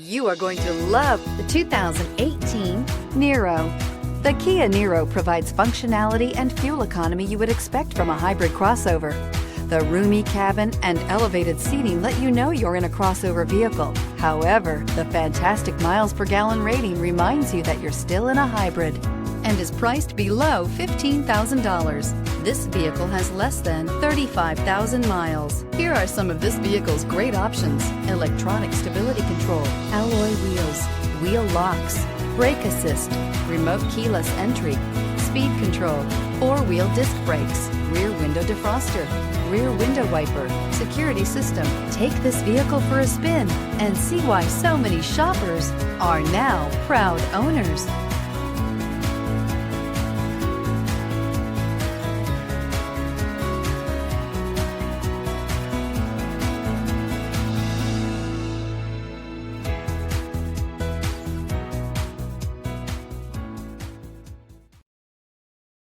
You are going to love the 2018 Niro. The Kia Niro provides functionality and fuel economy you would expect from a hybrid crossover. The roomy cabin and elevated seating let you know you're in a crossover vehicle. However, the fantastic miles per gallon rating reminds you that you're still in a hybrid and is priced below $15,000. This vehicle has less than 35,000 miles. Here are some of this vehicle's great options: electronic stability control, alloy wheels, wheel locks, brake assist, remote keyless entry, speed control, four-wheel disc brakes, rear window defroster, rear window wiper, security system. Take this vehicle for a spin and see why so many shoppers are now proud owners.